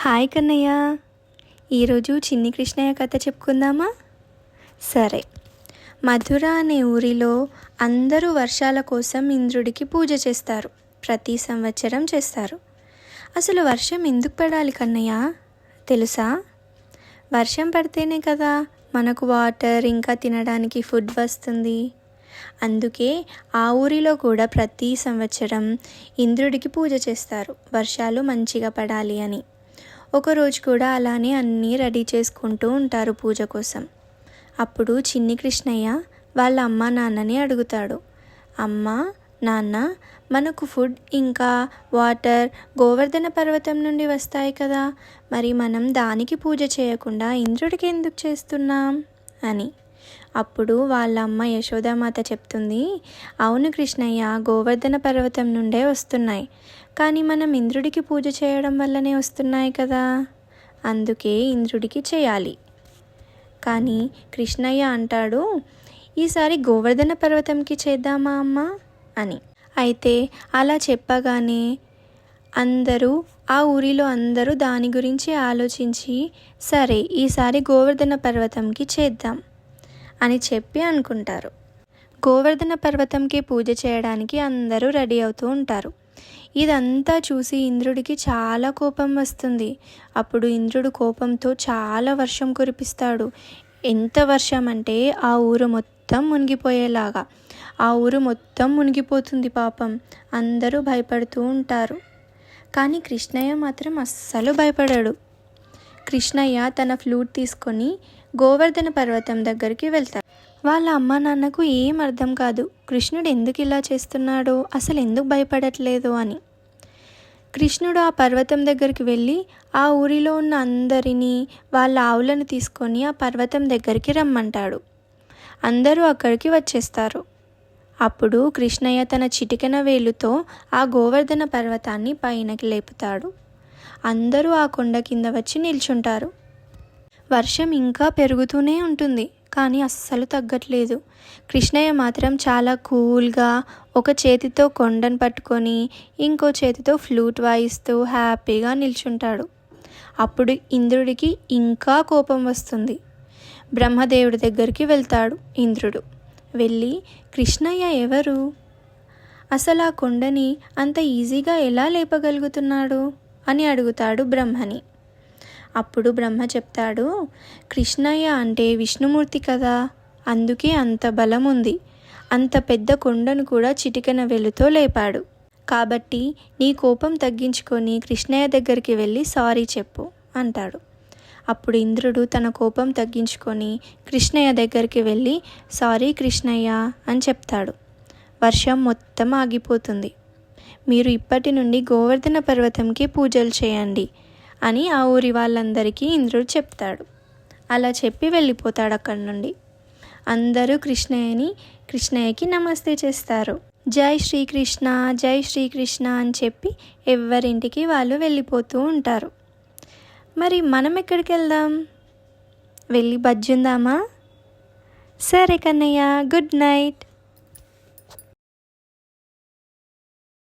Hi Kannayya. ఈరోజు చిన్ని కృష్ణయ్య కథ చెప్పుకుందామా? సరే. మధుర అనే ఊరిలో అందరూ వర్షాల కోసం ఇంద్రుడికి పూజ చేస్తారు. ప్రతి సంవత్సరం చేస్తారు. అసలు వర్షం ఎందుకు పడాలి కన్నయ్య తెలుసా? వర్షం పడితేనే కదా మనకు వాటర్ ఇంకా తినడానికి ఫుడ్ వస్తుంది. అందుకే ఆ ఊరిలో కూడా ప్రతి సంవత్సరం ఇంద్రుడికి పూజ చేస్తారు, వర్షాలు మంచిగా పడాలి అని. ఒకరోజు కూడా అలానే అన్నీ రెడీ చేసుకుంటూ ఉంటారు పూజ కోసం. అప్పుడు చిన్ని కృష్ణయ్య వాళ్ళ అమ్మ నాన్నని అడుగుతాడు, అమ్మ నాన్న, మనకు ఫుడ్ ఇంకా వాటర్ గోవర్ధన పర్వతం నుండి వస్తాయి కదా, మరి మనం దానికి పూజ చేయకుండా ఇంద్రుడికి ఎందుకు చేస్తున్నాం అని. అప్పుడు వాళ్ళ అమ్మ యశోదామాత చెప్తుంది, అవును కృష్ణయ్య, గోవర్ధన పర్వతం నుండే వస్తున్నాయి, కానీ మనం ఇంద్రుడికి పూజ చేయడం వల్లనే వస్తున్నాయి కదా, అందుకే ఇంద్రుడికి చేయాలి. కానీ కృష్ణయ్య అంటాడు, ఈసారి గోవర్ధన పర్వతంకి చేద్దామా అమ్మ అని. అయితే అలా చెప్పగానే ఆ ఊరిలో అందరూ దాని గురించి ఆలోచించి, సరే ఈసారి గోవర్ధన పర్వతంకి చేద్దాం అని చెప్పి అనుకుంటారు. గోవర్ధన పర్వతంకి పూజ చేయడానికి అందరూ రెడీ అవుతూ ఉంటారు. ఇదంతా చూసి ఇంద్రుడికి చాలా కోపం వస్తుంది. అప్పుడు ఇంద్రుడు కోపంతో చాలా వర్షం కురిపిస్తాడు. ఎంత వర్షం అంటే ఆ ఊరు మొత్తం మునిగిపోయేలాగా. ఆ ఊరు మొత్తం మునిగిపోతుంది పాపం. అందరూ భయపడుతూ ఉంటారు. కానీ కృష్ణయ్య మాత్రం అస్సలు భయపడాడు. కృష్ణయ్య తన ఫ్లూట్ తీసుకొని గోవర్ధన పర్వతం దగ్గరికి వెళ్తాడు. వాళ్ళ అమ్మ నాన్నకు ఏం అర్థం కాదు, కృష్ణుడు ఎందుకు ఇలా చేస్తున్నాడో, అసలు ఎందుకు భయపడట్లేదు అని. కృష్ణుడు ఆ పర్వతం దగ్గరికి వెళ్ళి ఆ ఊరిలో ఉన్న అందరినీ వాళ్ళ ఆవులను తీసుకొని ఆ పర్వతం దగ్గరికి రమ్మంటాడు. అందరూ అక్కడికి వచ్చేస్తారు. అప్పుడు కృష్ణయ్య తన చిటికెన వేలుతో ఆ గోవర్ధన పర్వతాన్ని పైనకి లేపుతాడు. అందరూ ఆ కొండ కింద వచ్చి నిల్చుంటారు. వర్షం ఇంకా పెరుగుతూనే ఉంటుంది, కానీ అస్సలు తగ్గట్లేదు. కృష్ణయ్య మాత్రం చాలా కూల్గా ఒక చేతితో కొండను పట్టుకొని ఇంకో చేతితో ఫ్లూట్ వాయిస్తూ హ్యాపీగా నిల్చుంటాడు. అప్పుడు ఇంద్రుడికి ఇంకా కోపం వస్తుంది. బ్రహ్మదేవుడి దగ్గరికి వెళ్తాడు ఇంద్రుడు. వెళ్ళి, కృష్ణయ్య ఎవరు? అసలు ఆ కొండని అంత ఈజీగా ఎలా లేపగలుగుతున్నాడు అని అడుగుతాడు బ్రహ్మని. అప్పుడు బ్రహ్మ చెప్తాడు, కృష్ణయ్య అంటే విష్ణుమూర్తి కదా, అందుకే అంత బలం ఉంది. అంత పెద్ద కొండను కూడా చిటికెన వెలుతో లేపాడు. కాబట్టి నీ కోపం తగ్గించుకొని కృష్ణయ్య దగ్గరికి వెళ్ళి సారీ చెప్పు అంటాడు. అప్పుడు ఇంద్రుడు తన కోపం తగ్గించుకొని కృష్ణయ్య దగ్గరికి వెళ్ళి సారీ కృష్ణయ్య అని చెప్తాడు. వర్షం మొత్తం ఆగిపోతుంది. మీరు ఇప్పటి నుండి గోవర్ధన పర్వతంకి పూజలు చేయండి అని ఆ ఊరి వాళ్ళందరికీ ఇంద్రుడు చెప్తాడు. అలా చెప్పి వెళ్ళిపోతాడు అక్కడి నుండి. అందరూ కృష్ణయ్యకి నమస్తే చేస్తారు. జై శ్రీకృష్ణ, జై శ్రీకృష్ణ అని చెప్పి ఎవరింటికి వాళ్ళు వెళ్ళిపోతూ ఉంటారు. మరి మనం ఎక్కడికి వెళ్దాం? వెళ్ళి బజ్జుందామా? సరే కన్నయ్య, గుడ్ నైట్.